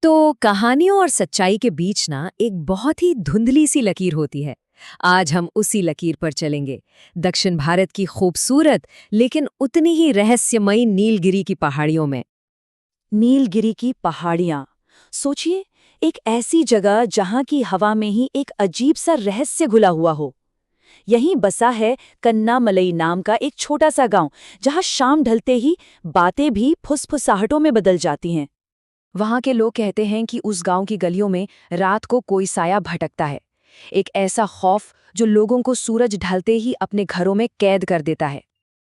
तो कहानियों और सच्चाई के बीच ना एक बहुत ही धुंधली सी लकीर होती है। आज हम उसी लकीर पर चलेंगे। दक्षिण भारत की खूबसूरत लेकिन उतनी ही रहस्यमयी नीलगिरी की पहाड़ियों में। नीलगिरी की पहाड़ियां। सोचिए, एक ऐसी जगह जहां की हवा में ही एक अजीब सा रहस्य घुला हुआ हो। यहीं बसा है कन्नामलई नाम का एक छोटा सा गांव, जहां शाम ढलते ही बातें भी फुसफुसाहटों में बदल जाती हैं। वहां के लोग कहते हैं कि उस गांव की गलियों में रात को कोई साया भटकता है, एक ऐसा खौफ जो लोगों को सूरज ढलते ही अपने घरों में कैद कर देता है।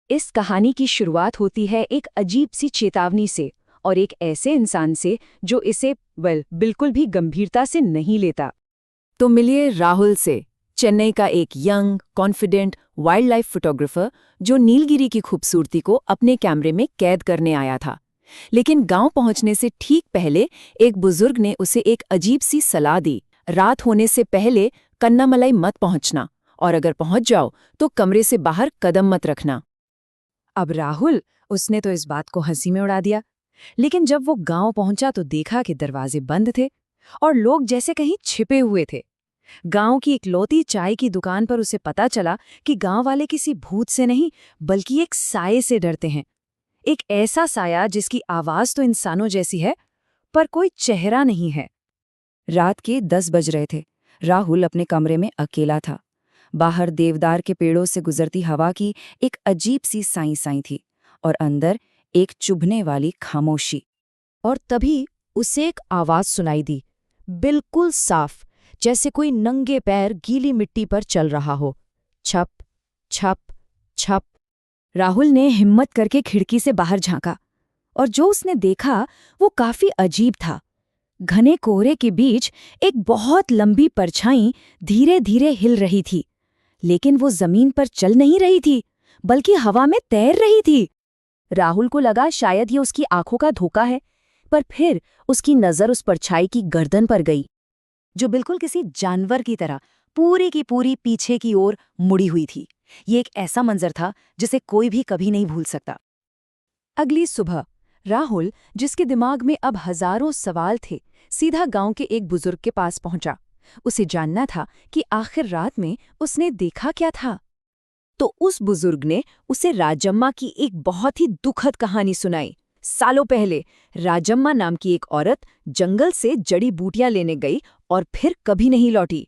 इस कहानी की शुरुआत होती है एक अजीब सी चेतावनी से, और एक ऐसे इंसान से जो इसे बिल्कुल भी गंभीरता से नहीं लेता। तो मिलिए राहुल से, चेन्नई का एक young, confident wild life photographer जो नीलगिरी की खूबसूरती को अपने कैमरे में कैद करने आया था। लेकिन गांव पहुंचने से ठीक पहले एक बुजुर्ग ने उसे एक अजीब सी सलाह दी। रात होने से पहले कन्नामलाई मत पहुंचना, और अगर पहुंच जाओ तो कमरे से बाहर कदम मत रखना। अब राहुल, उसने तो इस बात को हंसी में उड़ा दिया। लेकिन जब वो गांव पहुंचा तो देखा कि दरवाजे बंद थे और लोग जैसे कहीं छिपे हुए थे। गांव की इकलौती चाय की दुकान पर उसे पता चला कि गांव वाले किसी भूत से नहीं बल्कि एक साये से डरते हैं। एक ऐसा साया जिसकी आवाज तो इंसानों जैसी है, पर कोई चेहरा नहीं है। रात के 10 बज रहे थे। राहुल अपने कमरे में अकेला था। बाहर देवदार के पेड़ों से गुजरती हवा की एक अजीब सी साई साई थी, और अंदर एक चुभने वाली खामोशी। और तभी उसे एक आवाज सुनाई दी, बिल्कुल साफ, जैसे कोई नंगे पैर गीली मिट्टी पर चल रहा हो। छप छप छप। राहुल ने हिम्मत करके खिड़की से बाहर झांका, और जो उसने देखा वो काफी अजीब था। घने कोहरे के बीच एक बहुत लंबी परछाई धीरे धीरे हिल रही थी, लेकिन वो जमीन पर चल नहीं रही थी, बल्कि हवा में तैर रही थी। राहुल को लगा शायद ये उसकी आंखों का धोखा है, पर फिर उसकी नजर उस परछाई की गर्दन पर गई, जो बिल्कुल किसी जानवर की तरह पूरी की पूरी पीछे की ओर मुड़ी हुई थी। ये एक ऐसा मंजर था जिसे कोई भी कभी नहीं भूल सकता। अगली सुबह राहुल, जिसके दिमाग में अब हजारों सवाल थे, सीधा गांव के एक बुजुर्ग के पास पहुंचा। उसे जानना था कि आखिर रात में उसने देखा क्या था। तो उस बुजुर्ग ने उसे राजम्मा की एक बहुत ही दुखद कहानी सुनाई। सालों पहले राजम्मा नाम की एक औरत जंगल से जड़ी बूटियां लेने गई और फिर कभी नहीं लौटी।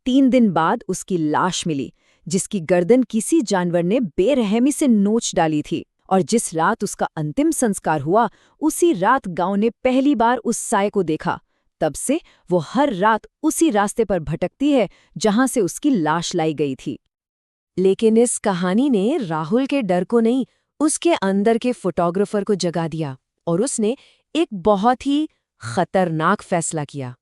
3 दिन बाद उसकी लाश मिली, जिसकी गर्दन किसी जानवर ने बेरहमी से नोच डाली थी। और जिस रात उसका अंतिम संस्कार हुआ, उसी रात गांव ने पहली बार उस साये को देखा। तब से वो हर रात उसी रास्ते पर भटकती है जहां से उसकी लाश लाई गई थी। लेकिन इस कहानी ने राहुल के डर को नहीं, उसके अंदर के फोटोग्राफर को जगा दिया, और उसने एक बहुत ही खतरनाक फैसला किया।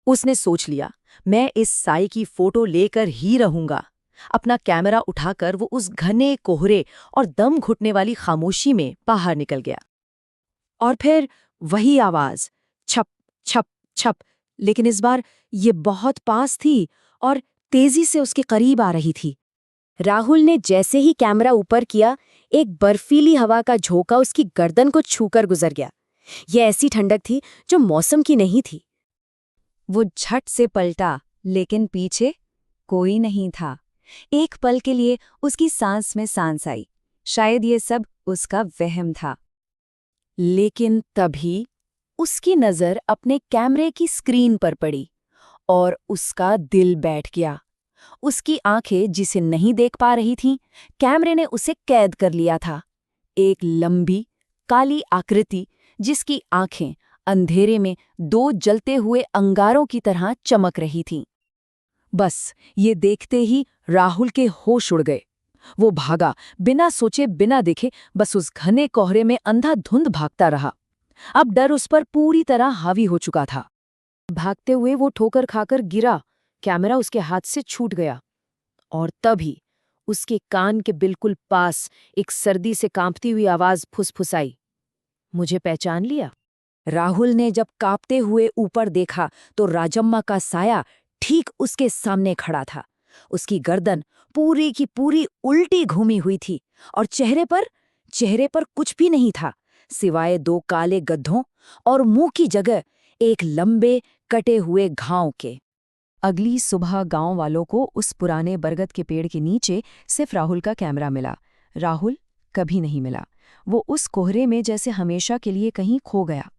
उसने सोच लिया, मैं इस साई की फोटो लेकर ही रहूंगा। अपना कैमरा उठाकर वो उस घने कोहरे और दम घुटने वाली खामोशी में बाहर निकल गया। और फिर वही आवाज, छप छप छप, लेकिन इस बार ये बहुत पास थी और तेजी से उसके करीब आ रही थी। राहुल ने जैसे ही कैमरा ऊपर किया, एक बर्फीली हवा का झोंका उसकी गर्दन को छूकर गुजर गया। यह ऐसी ठंडक थी जो मौसम की नहीं थी। वो झट से पलटा, लेकिन पीछे कोई नहीं था। एक पल के लिए उसकी सांस में सांस आई, शायद ये सब उसका वहम था। लेकिन तभी उसकी नजर अपने कैमरे की स्क्रीन पर पड़ी, और उसका दिल बैठ गया। उसकी आंखें जिसे नहीं देख पा रही थीं, कैमरे ने उसे कैद कर लिया था। एक लंबी, काली आकृति जिसकी आंखें अंधेरे में 2 जलते हुए अंगारों की तरह चमक रही थीं। बस ये देखते ही राहुल के होश उड़ गए। वो भागा, बिना सोचे बिना देखे, बस उस घने कोहरे में अंधाधुंध भागता रहा। अब डर उस पर पूरी तरह हावी हो चुका था। भागते हुए वो ठोकर खाकर गिरा, कैमरा उसके हाथ से छूट गया, और तभी उसके कान के बिल्कुल पास एक सर्दी से कांपती हुई आवाज फुसफुसाई, मुझे पहचान लिया? राहुल ने जब कांपते हुए ऊपर देखा तो राजम्मा का साया ठीक उसके सामने खड़ा था। उसकी गर्दन पूरी की पूरी उल्टी घूमी हुई थी, और चेहरे पर कुछ भी नहीं था सिवाय 2 काले गड्ढों, और मुंह की जगह एक लंबे कटे हुए घाव के। अगली सुबह गांव वालों को उस पुराने बरगद के पेड़ के नीचे सिर्फ राहुल का कैमरा मिला। राहुल कभी नहीं मिला। वो उस कोहरे में जैसे हमेशा के लिए कहीं खो गया।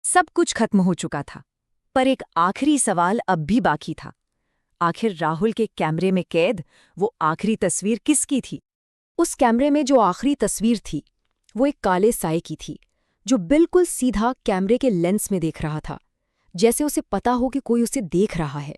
सब कुछ खत्म हो चुका था, पर एक आखिरी सवाल अब भी बाकी था। आखिर राहुल के कैमरे में कैद वो आखिरी तस्वीर किसकी थी? उस कैमरे में जो आखिरी तस्वीर थी वो एक काले साए की थी, जो बिल्कुल सीधा कैमरे के लेंस में देख रहा था, जैसे उसे पता हो कि कोई उसे देख रहा है।